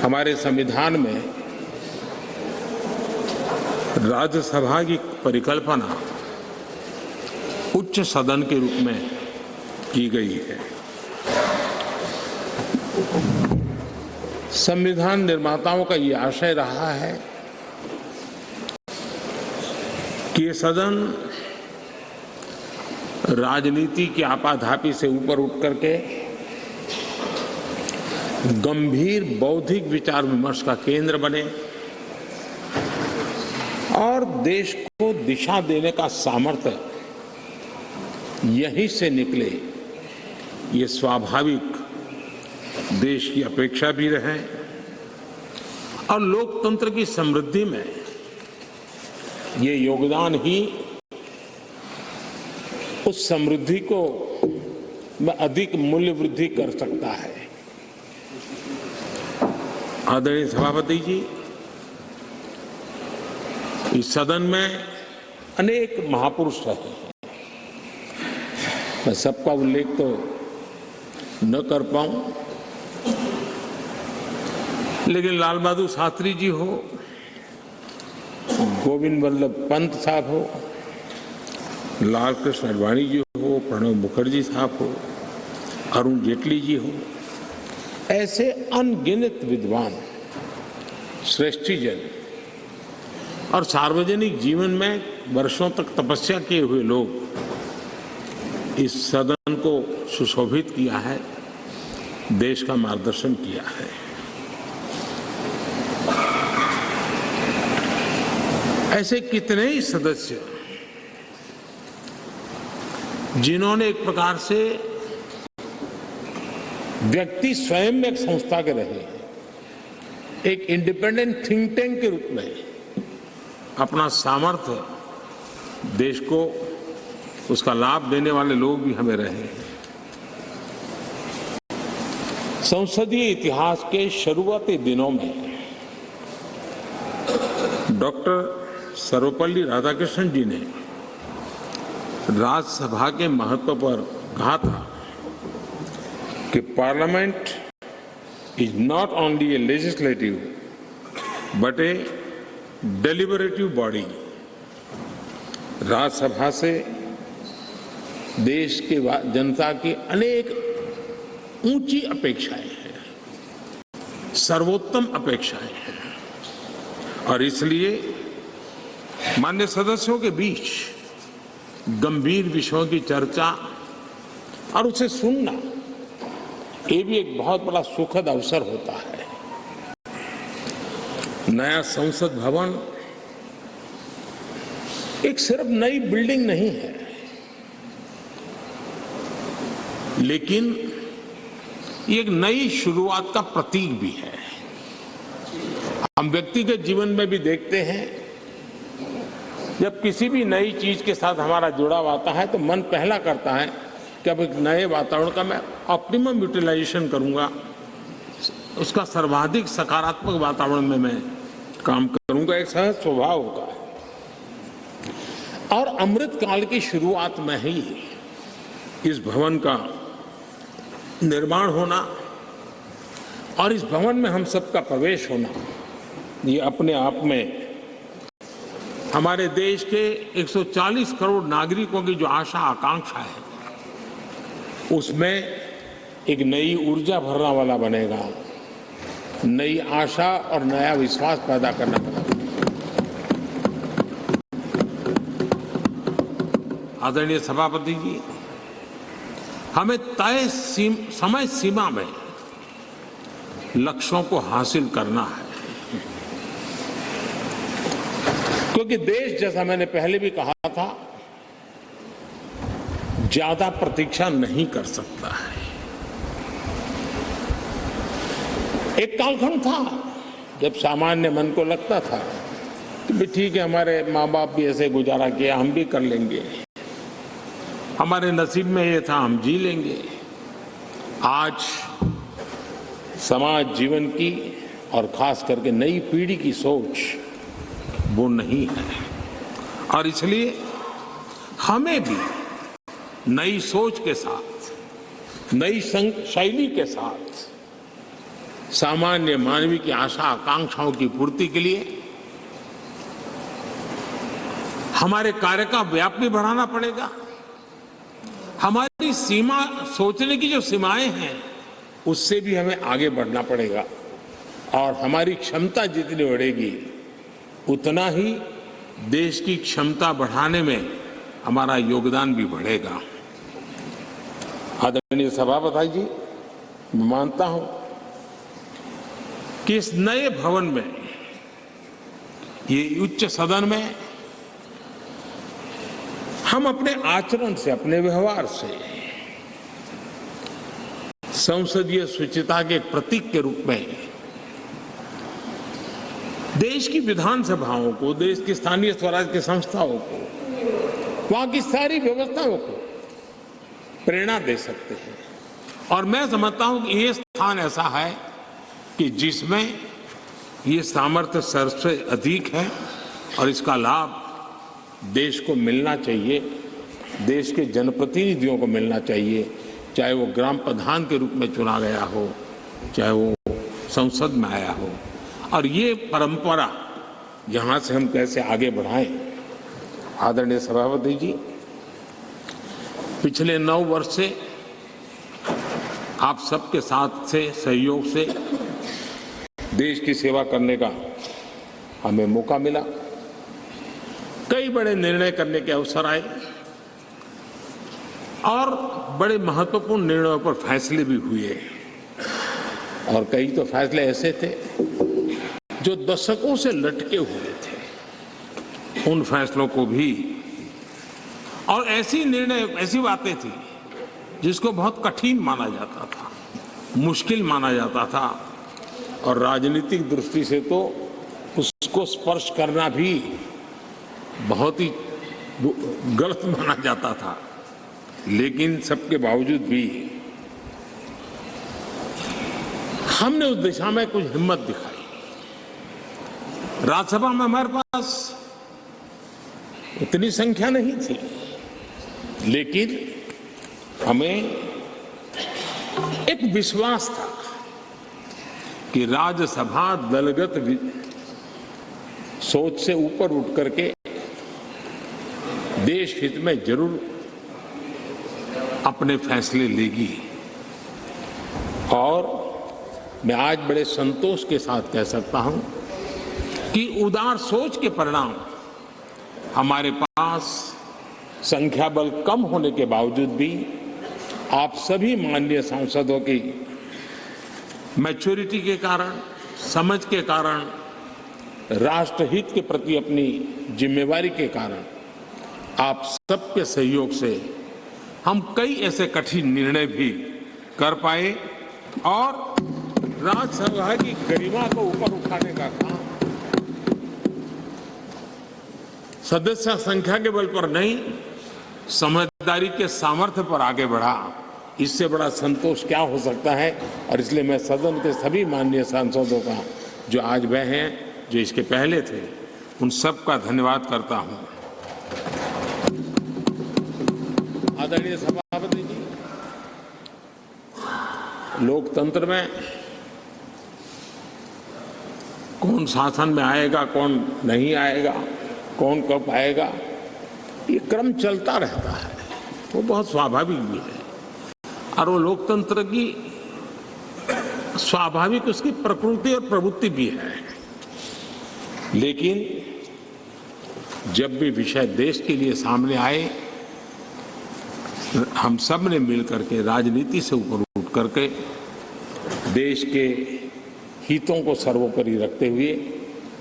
हमारे संविधान में राज्यसभा की परिकल्पना उच्च सदन के रूप में की गई है। संविधान निर्माताओं का ये आशय रहा है कि ये सदन राजनीति की आपाधापी से ऊपर उठ करके गंभीर बौद्धिक विचार विमर्श का केंद्र बने और देश को दिशा देने का सामर्थ्य यहीं से निकले, ये स्वाभाविक देश की अपेक्षा भी रहे और लोकतंत्र की समृद्धि में ये योगदान ही उस समृद्धि को में अधिक मूल्य वृद्धि कर सकता है। आदरणीय सभापति जी, इस सदन में अनेक महापुरुष रहे हैं। मैं सबका उल्लेख तो न कर पाऊं, लेकिन लाल बहादुर शास्त्री जी हो, गोविंद वल्लभ पंत साहब हो, लाल कृष्ण आडवाणी जी हो, प्रणब मुखर्जी साहब हो, अरुण जेटली जी हो, ऐसे अनगिनत विद्वान श्रेष्ठीजन और सार्वजनिक जीवन में वर्षों तक तपस्या किए हुए लोग इस सदन को सुशोभित किया है, देश का मार्गदर्शन किया है। ऐसे कितने ही सदस्य जिन्होंने एक प्रकार से व्यक्ति स्वयं में एक संस्था के रहे, एक इंडिपेंडेंट थिंक टैंक के रूप में अपना सामर्थ्य देश को उसका लाभ देने वाले लोग भी हमें रहे हैं। संसदीय इतिहास के शुरुआती दिनों में डॉक्टर सर्वपल्ली राधाकृष्णन जी ने राज्यसभा के महत्व पर कहा था कि parliament is not only A legislative but A deliberative body. Rajya Sabha से देश के जनता की अनेक ऊंची अपेक्षाएं हैं, सर्वोत्तम अपेक्षाएं हैं और इसलिए मान्य सदस्यों के बीच गंभीर विषयों की चर्चा और उसे सुनना, ये भी एक बहुत बड़ा सुखद अवसर होता है। नया संसद भवन एक सिर्फ नई बिल्डिंग नहीं है, लेकिन ये एक नई शुरुआत का प्रतीक भी है। हम व्यक्तिगत जीवन में भी देखते हैं, जब किसी भी नई चीज के साथ हमारा जुड़ाव आता है तो मन पहला करता है कि अब एक नए वातावरण का मैं ऑप्टिमम यूटिलाइजेशन करूंगा, उसका सर्वाधिक सकारात्मक वातावरण में मैं काम करूंगा, एक सहज स्वभाव होता है। और अमृत काल की शुरुआत में ही इस भवन का निर्माण होना और इस भवन में हम सबका प्रवेश होना, ये अपने आप में हमारे देश के 140 करोड़ नागरिकों की जो आशा आकांक्षा है, उसमें एक नई ऊर्जा भरने वाला बनेगा, नई आशा और नया विश्वास पैदा करना बनेगा। आदरणीय सभापति जी, हमें तय समय सीमा में लक्ष्यों को हासिल करना है, क्योंकि देश, जैसा मैंने पहले भी कहा था, ज्यादा प्रतीक्षा नहीं कर सकता है। एक कालखंड था जब सामान्य मन को लगता था कि भी ठीक है, हमारे माँ बाप भी ऐसे गुजारा किया, हम भी कर लेंगे, हमारे नसीब में ये था, हम जी लेंगे। आज समाज जीवन की और खास करके नई पीढ़ी की सोच वो नहीं है और इसलिए हमें भी नई सोच के साथ, नई शैली के साथ सामान्य मानवी की आशा आकांक्षाओं की पूर्ति के लिए हमारे कार्य का व्याप भी बढ़ाना पड़ेगा। हमारी सीमा, सोचने की जो सीमाएं हैं, उससे भी हमें आगे बढ़ना पड़ेगा। और हमारी क्षमता जितनी बढ़ेगी, उतना ही देश की क्षमता बढ़ाने में हमारा योगदान भी बढ़ेगा। आदरणीय सभापति जी, मैं मानता हूं कि इस नए भवन में, ये उच्च सदन में, हम अपने आचरण से, अपने व्यवहार से संसदीय शुचिता के एक प्रतीक के रूप में देश की विधानसभाओं को, देश की स्थानीय स्वराज की संस्थाओं को, वहां की सारी व्यवस्थाओं को प्रेरणा दे सकते हैं। और मैं समझता हूं कि ये स्थान ऐसा है कि जिसमें ये सामर्थ्य सबसे अधिक है और इसका लाभ देश को मिलना चाहिए, देश के जनप्रतिनिधियों को मिलना चाहिए, चाहे वो ग्राम प्रधान के रूप में चुना गया हो, चाहे वो संसद में आया हो। और ये परंपरा यहाँ से हम कैसे आगे बढ़ाएं। आदरणीय सभापति जी, पिछले 9 वर्ष से आप सबके साथ से, सहयोग से देश की सेवा करने का हमें मौका मिला। कई बड़े निर्णय करने के अवसर आए और बड़े महत्वपूर्ण निर्णयों पर फैसले भी हुए। और कई तो फैसले ऐसे थे जो दशकों से लटके हुए थे, उन फैसलों को भी, और ऐसी निर्णय, ऐसी बातें थी जिसको बहुत कठिन माना जाता था, मुश्किल माना जाता था, और राजनीतिक दृष्टि से तो उसको स्पर्श करना भी बहुत ही गलत माना जाता था। लेकिन सबके बावजूद भी हमने उस दिशा में कुछ हिम्मत दिखाई। राज्यसभा में हमारे पास उतनी संख्या नहीं थी, लेकिन हमें एक विश्वास था कि राज्यसभा दलगत सोच से ऊपर उठ करके देश हित में जरूर अपने फैसले लेगी। और मैं आज बड़े संतोष के साथ कह सकता हूं कि उदार सोच के परिणाम हमारे पास संख्या बल कम होने के बावजूद भी आप सभी माननीय सांसदों की मैच्योरिटी के कारण, समझ के कारण, राष्ट्रहित के प्रति अपनी जिम्मेवारी के कारण, आप सबके सहयोग से हम कई ऐसे कठिन निर्णय भी कर पाए और राज्यसभा की गरिमा को ऊपर उठाने का काम सदस्य संख्या के बल पर नहीं, समझदारी के सामर्थ्य पर आगे बढ़ा। इससे बड़ा संतोष क्या हो सकता है। और इसलिए मैं सदन के सभी माननीय सांसदों का, जो आज वह हैं, जो इसके पहले थे, उन सब का धन्यवाद करता हूं। आदरणीय सभापति जी, लोकतंत्र में कौन शासन में आएगा, कौन नहीं आएगा, कौन कब आएगा, ये क्रम चलता रहता है, वो बहुत स्वाभाविक भी है। और वो लोकतंत्र की स्वाभाविक उसकी प्रकृति और प्रवृत्ति भी है। लेकिन जब भी विषय देश के लिए सामने आए, हम सब ने मिलकर के, राजनीति से ऊपर उठ करके, देश के हितों को सर्वोपरि रखते हुए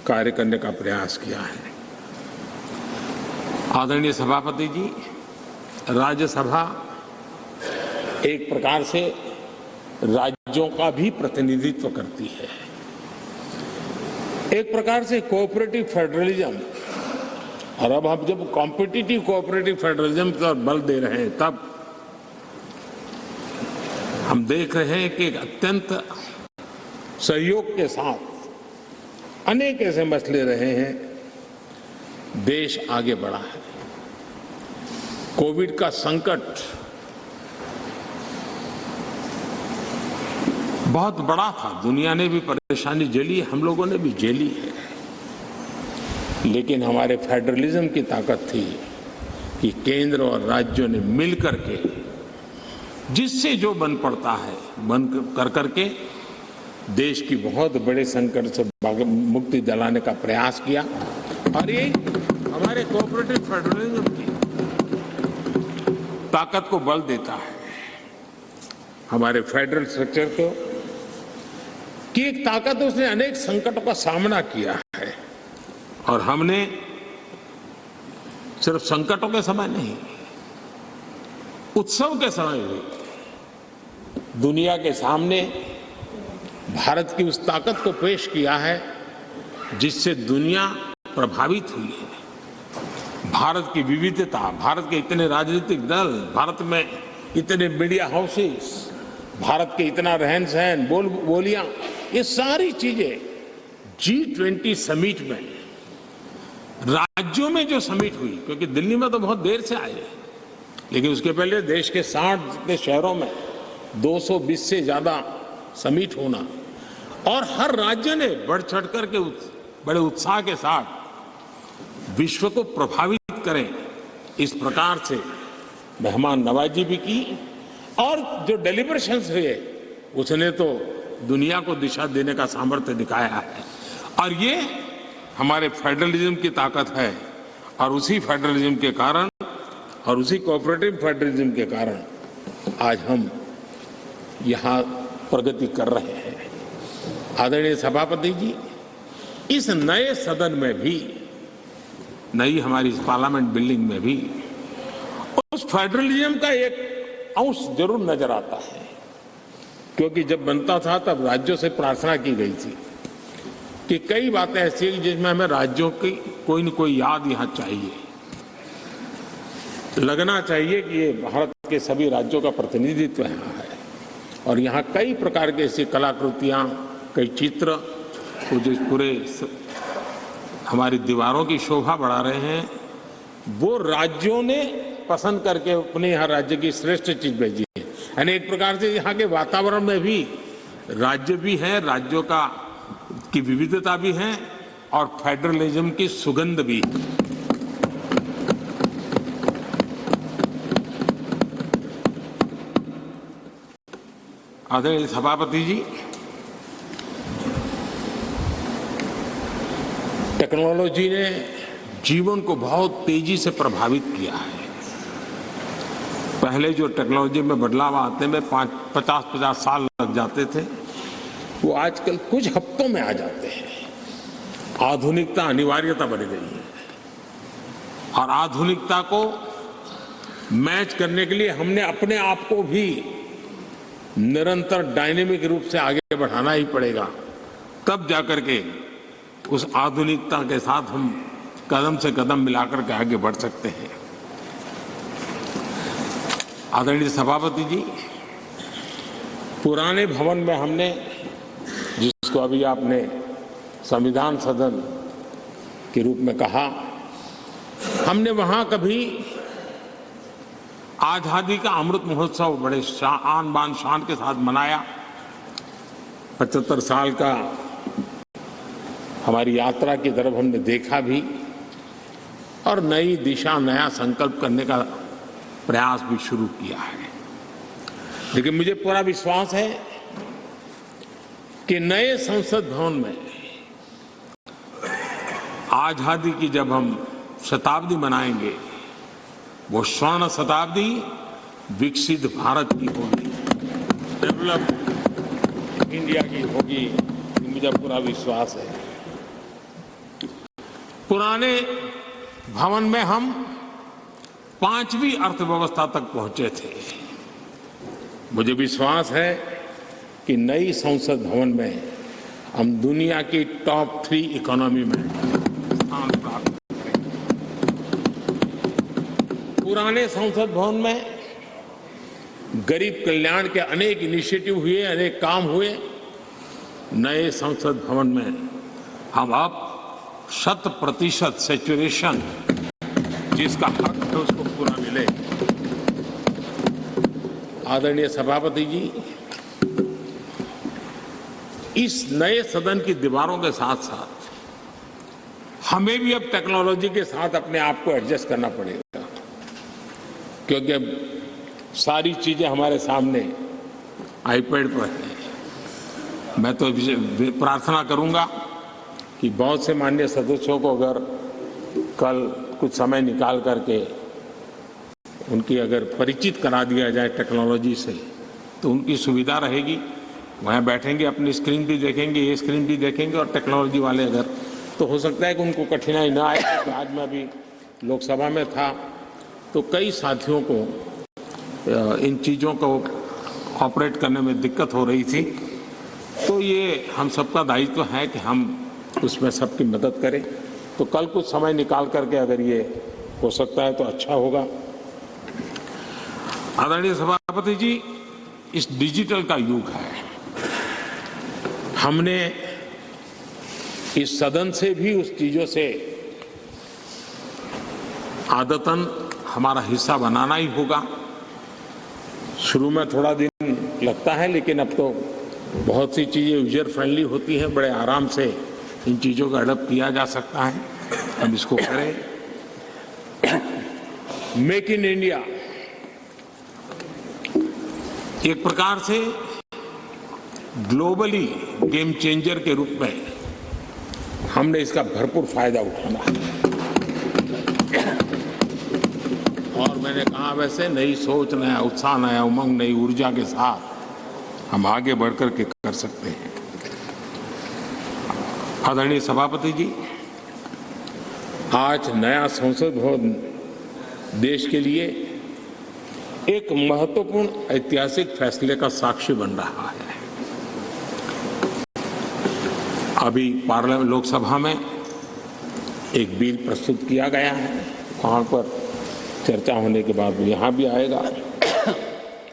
कार्य करने का प्रयास किया है। आदरणीय सभापति जी, राज्यसभा एक प्रकार से राज्यों का भी प्रतिनिधित्व करती है। एक प्रकार से कोऑपरेटिव फेडरलिज्म, और अब हम जब कॉम्पिटिटिव कोऑपरेटिव फेडरलिज्म पर बल दे रहे हैं, तब हम देख रहे हैं कि अत्यंत सहयोग के साथ अनेक ऐसे मसले रहे हैं, देश आगे बढ़ा है। कोविड का संकट बहुत बड़ा था। दुनिया ने भी परेशानी झेली, हम लोगों ने भी झेली है, लेकिन हमारे फेडरलिज्म की ताकत थी कि केंद्र और राज्यों ने मिलकर के जिससे जो बन पड़ता है बन कर करके देश की बहुत बड़े संकट से मुक्ति दिलाने का प्रयास किया। और ये हमारे कोऑपरेटिव फेडरलिज्म की ताकत को बल देता है, हमारे फेडरल स्ट्रक्चर को की एक ताकत है। उसने अनेक संकटों का सामना किया है और हमने सिर्फ संकटों के समय नहीं, उत्सव के समय भी दुनिया के सामने भारत की उस ताकत को पेश किया है जिससे दुनिया प्रभावित हुई है। भारत की विविधता, भारत के इतने राजनीतिक दल, भारत में इतने मीडिया हाउसेस, भारत के इतना रहन सहन, बोलियां, ये सारी चीजें G20 समिट में, राज्यों में जो समिट हुई, क्योंकि दिल्ली में तो बहुत देर से आए, लेकिन उसके पहले देश के 60 शहरों में 220 से ज्यादा समिट होना और हर राज्य ने बढ़ चढ़ करके बड़े उत्साह के साथ विश्व को प्रभावित करें, इस प्रकार से मेहमान नवाजी भी की और जो डेलिब्रेशंस हुए उसने तो दुनिया को दिशा देने का सामर्थ्य दिखाया है। और ये हमारे फेडरलिज्म की ताकत है और उसी फेडरलिज्म के कारण और उसी कोऑपरेटिव फेडरलिज्म के कारण आज हम यहाँ प्रगति कर रहे हैं। आदरणीय सभापति जी, इस नए सदन में भी, नई हमारी इस पार्लियामेंट बिल्डिंग में भी उस फेडरलिज्म का एक अंश जरूर नजर आता है, क्योंकि जब बनता था तब राज्यों से प्रार्थना की गई थी कि कई बातें ऐसी हैं जिसमें हमें राज्यों की कोई न कोई याद यहाँ चाहिए, लगना चाहिए कि ये भारत के सभी राज्यों का प्रतिनिधित्व यहाँ है। और यहाँ कई प्रकार की ऐसी कलाकृतियाँ, कई चित्र वो जो पूरे हमारी दीवारों की शोभा बढ़ा रहे हैं, वो राज्यों ने पसंद करके अपने यहाँ राज्य की श्रेष्ठ चीज भेजी है। यानी एक प्रकार से यहाँ के वातावरण में भी राज्य भी है, राज्यों की विविधता भी है और फेडरलिज्म की सुगंध भी है। आदरणीय सभापति जी, टेक्नोलॉजी ने जीवन को बहुत तेजी से प्रभावित किया है। पहले जो टेक्नोलॉजी में बदलाव आते में 50-50 साल लग जाते थे, वो आजकल कुछ हफ्तों में आ जाते हैं। आधुनिकता अनिवार्यता बन गई है और आधुनिकता को मैच करने के लिए हमने अपने आप को भी निरंतर डायनेमिक रूप से आगे बढ़ाना ही पड़ेगा, तब जाकर के उस आधुनिकता के साथ हम कदम से कदम मिलाकर के आगे बढ़ सकते हैं। आदरणीय सभापति जी, पुराने भवन में हमने, जिसको अभी आपने संविधान सदन के रूप में कहा, हमने वहां कभी आजादी का अमृत महोत्सव बड़े आन बान शान के साथ मनाया। 75 साल का हमारी यात्रा की तरफ हमने देखा भी और नई दिशा, नया संकल्प करने का प्रयास भी शुरू किया है। लेकिन मुझे पूरा विश्वास है कि नए संसद भवन में आजादी की जब हम शताब्दी मनाएंगे, वो स्वर्ण शताब्दी विकसित भारत की होगी, डेवलप्ड इंडिया की होगी, मुझे पूरा विश्वास है। पुराने भवन में हम 5वीं अर्थव्यवस्था तक पहुंचे थे। मुझे विश्वास है कि नई संसद भवन में हम दुनिया की टॉप 3 इकोनॉमी में स्थान प्राप्त करेंगे। पुराने संसद भवन में गरीब कल्याण के अनेक इनिशिएटिव हुए, अनेक काम हुए। नए संसद भवन में हम अब 100% सैचुरेशन, जिसका हक है उसको पूरा मिले। आदरणीय सभापति जी, इस नए सदन की दीवारों के साथ साथ हमें भी अब टेक्नोलॉजी के साथ अपने आप को एडजस्ट करना पड़ेगा, क्योंकि अब सारी चीजें हमारे सामने आईपैड पर है। मैं तो प्रार्थना करूंगा कि बहुत से माननीय सदस्यों को अगर कल कुछ समय निकाल करके उनकी अगर परिचित करा दिया जाए टेक्नोलॉजी से, तो उनकी सुविधा रहेगी। वहाँ बैठेंगे, अपनी स्क्रीन भी देखेंगे, ये स्क्रीन भी देखेंगे, और टेक्नोलॉजी वाले अगर, तो हो सकता है कि उनको कठिनाई ना आए। तो आज मैं अभी लोकसभा में था तो कई साथियों को इन चीज़ों को ऑपरेट करने में दिक्कत हो रही थी। तो ये हम सबका दायित्व है कि हम उसमें सबकी मदद करें। तो कल कुछ समय निकाल करके अगर ये हो सकता है तो अच्छा होगा। आदरणीय सभापति जी, इस डिजिटल का युग है। हमने इस सदन से भी उस चीजों से आदतन हमारा हिस्सा बनाना ही होगा। शुरू में थोड़ा दिन लगता है, लेकिन अब तो बहुत सी चीजें यूजर फ्रेंडली होती हैं, बड़े आराम से इन चीजों का अडॉप्ट किया जा सकता है। हम इसको करें। मेक इन इंडिया एक प्रकार से ग्लोबली गेम चेंजर के रूप में हमने इसका भरपूर फायदा उठाना है। और मैंने कहा, वैसे नई सोच, नया उत्साह, नया उमंग, नई ऊर्जा के साथ हम आगे बढ़कर के कर सकते हैं। आदरणीय सभापति जी, आज नया संसद भवन देश के लिए एक महत्वपूर्ण ऐतिहासिक फैसले का साक्षी बन रहा है। अभी पार्लियामेंट लोकसभा में एक बिल प्रस्तुत किया गया है, वहां पर चर्चा होने के बाद यहां भी आएगा।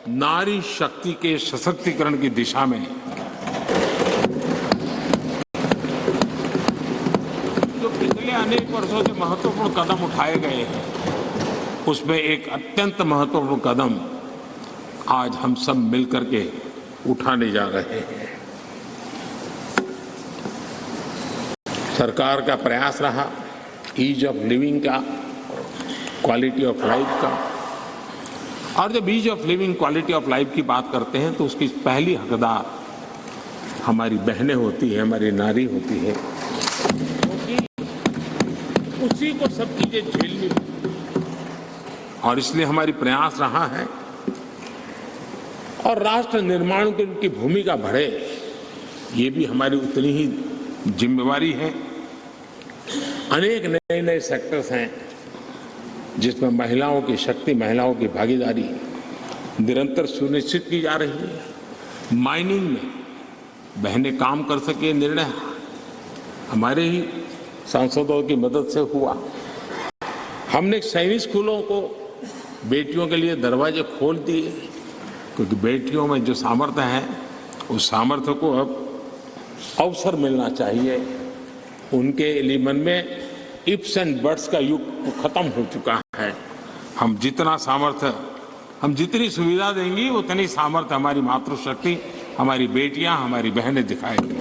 नारी शक्ति के सशक्तिकरण की दिशा में जो पिछले अनेक वर्षों से महत्वपूर्ण कदम उठाए गए हैं, उसमें एक अत्यंत महत्वपूर्ण कदम आज हम सब मिलकर के उठाने जा रहे हैं। सरकार का प्रयास रहा ईज ऑफ लिविंग का, क्वालिटी ऑफ लाइफ का। और जब ease of living, quality of life की बात करते हैं तो उसकी पहली हकदार हमारी बहनें होती हैं, हमारी नारी होती है, क्योंकि उसी को सब चीजें झेलनी होती है। और इसलिए हमारी प्रयास रहा है, और राष्ट्र निर्माण की उनकी भूमिका बढ़े, ये भी हमारी उतनी ही जिम्मेवारी है। अनेक नए नए सेक्टर्स हैं जिसमें महिलाओं की शक्ति, महिलाओं की भागीदारी निरंतर सुनिश्चित की जा रही है। माइनिंग में बहनें काम कर सके, निर्णय हमारे ही सांसदों की मदद से हुआ। हमने सैनिक स्कूलों को बेटियों के लिए दरवाजे खोल दिए, क्योंकि बेटियों में जो सामर्थ्य है, उस सामर्थ्य को अब अवसर मिलना चाहिए। उनके लिए मन में इफ्स एंड बट्स का युग खत्म हो चुका है। हम जितना सामर्थ्य, हम जितनी सुविधा देंगी, उतनी सामर्थ्य हमारी मातृशक्ति, हमारी बेटियां, हमारी बहनें दिखाएंगी।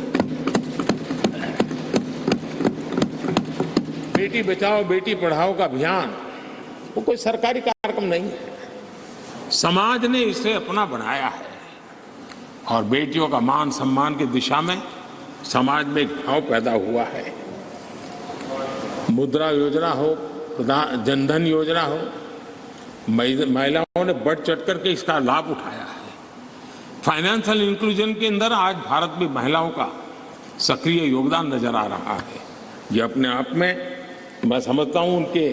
बेटी बचाओ बेटी पढ़ाओ का अभियान वो कोई सरकारी कार्यक्रम नहीं है, समाज ने इसे अपना बनाया है। और बेटियों का मान सम्मान की दिशा में समाज में एक भाव पैदा हुआ है। मुद्रा योजना हो, जनधन योजना हो, महिलाओं ने बढ़ चढ़ करके इसका लाभ उठाया है। फाइनेंशियल इंक्लूजन के अंदर आज भारत में महिलाओं का सक्रिय योगदान नजर आ रहा है। ये अपने आप में मैं समझता हूं उनके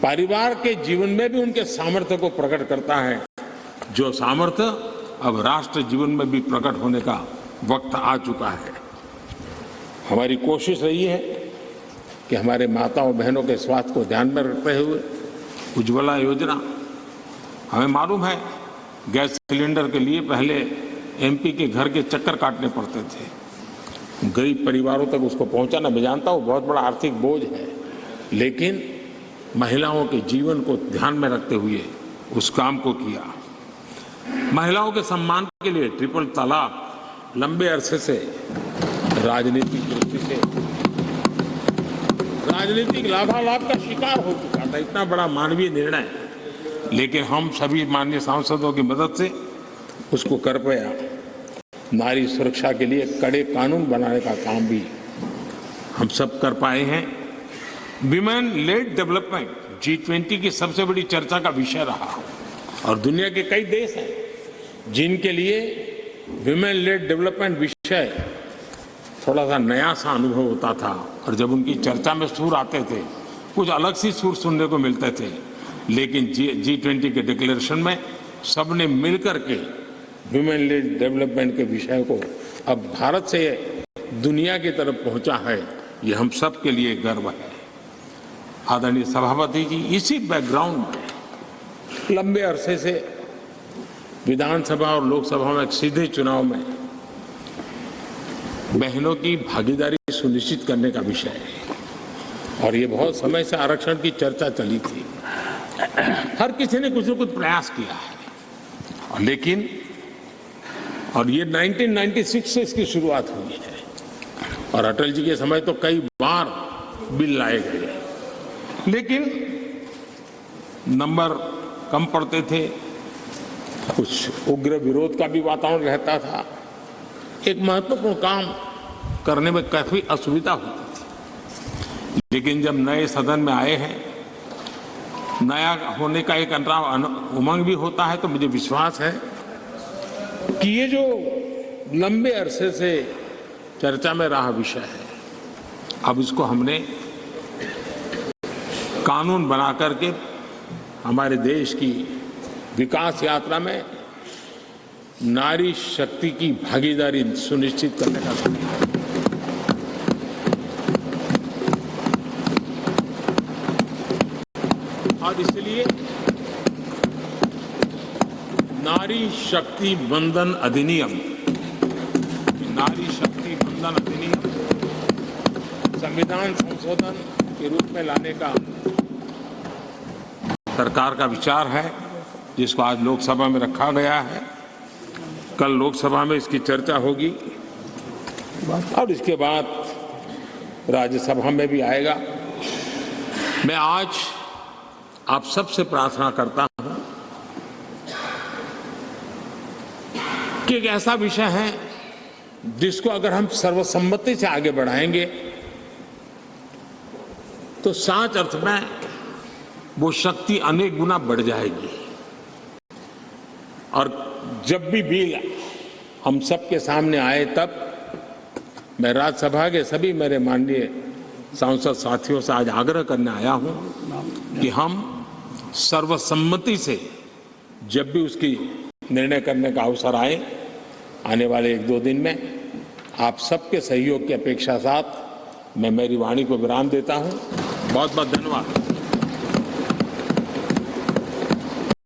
परिवार के जीवन में भी उनके सामर्थ्य को प्रकट करता है, जो सामर्थ्य अब राष्ट्र जीवन में भी प्रकट होने का वक्त आ चुका है। हमारी कोशिश रही है कि हमारे माताओं बहनों के स्वास्थ्य को ध्यान में रखते हुए उज्ज्वला योजना, हमें मालूम है गैस सिलेंडर के लिए पहले एमपी के घर के चक्कर काटने पड़ते थे, गरीब परिवारों तक उसको पहुंचाना, मैं जानता हूं बहुत बड़ा आर्थिक बोझ है, लेकिन महिलाओं के जीवन को ध्यान में रखते हुए उस काम को किया। महिलाओं के सम्मान के लिए ट्रिपल तलाक लंबे अरसे से राजनीतिक दृष्टि से राजनीतिक लाभालाभ का शिकार हो चुका था। इतना बड़ा मानवीय निर्णय, लेकिन हम सभी माननीय सांसदों की मदद से उसको कर पाया। नारी सुरक्षा के लिए कड़े कानून बनाने का काम भी हम सब कर पाए हैं। विमेन लेड डेवलपमेंट G20 की सबसे बड़ी चर्चा का विषय रहा और दुनिया के कई देश हैं जिनके लिए विमेन लेड डेवलपमेंट विषय थोड़ा सा नया सा अनुभव होता था और जब उनकी चर्चा में सुर आते थे कुछ अलग सी सुर सुनने को मिलते थे। लेकिन G20 के डिक्लेरेशन में सबने मिलकर के विमेन लेड डेवलपमेंट के विषय को अब भारत से दुनिया की तरफ पहुंचा है, ये हम सब के लिए गर्व है। आदरणीय सभापति जी, इसी बैकग्राउंड में लंबे अरसे से विधानसभा और लोकसभा में सीधे चुनाव में बहनों की भागीदारी सुनिश्चित करने का विषय है और ये बहुत समय से आरक्षण की चर्चा चली थी। हर किसी ने कुछ न कुछ प्रयास किया है, लेकिन और ये 1996 से इसकी शुरुआत हुई है और अटल जी के समय तो कई बार बिल लाए गए, लेकिन नंबर कम पड़ते थे, कुछ उग्र विरोध का भी वातावरण रहता था। एक महत्वपूर्ण काम करने में काफी असुविधा होती थी। लेकिन जब नए सदन में आए हैं, नया होने का एक उमंग भी होता है, तो मुझे विश्वास है कि ये जो लंबे अरसे से चर्चा में रहा विषय है, अब इसको हमने कानून बना करके हमारे देश की विकास यात्रा में नारी शक्ति की भागीदारी सुनिश्चित करने का समय है। और इसलिए नारी शक्ति वंदन अधिनियम संविधान संशोधन के रूप में लाने का सरकार का विचार है, जिसको आज लोकसभा में रखा गया है। कल लोकसभा में इसकी चर्चा होगी और इसके बाद राज्यसभा में भी आएगा। मैं आज आप सबसे प्रार्थना करता हूं कि एक ऐसा विषय है जिसको अगर हम सर्वसम्मति से आगे बढ़ाएंगे तो सच अर्थ में वो शक्ति अनेक गुना बढ़ जाएगी। और जब भी बिल हम सबके सामने आए, तब मैं राज्यसभा के सभी मेरे माननीय सांसद साथियों से आज आग्रह करने आया हूं कि हम सर्वसम्मति से जब भी उसकी निर्णय करने का अवसर आए, आने वाले 1-2 दिन में आप सबके सहयोग की अपेक्षा साथ मैं मेरी वाणी को विराम देता हूं। बहुत बहुत धन्यवाद।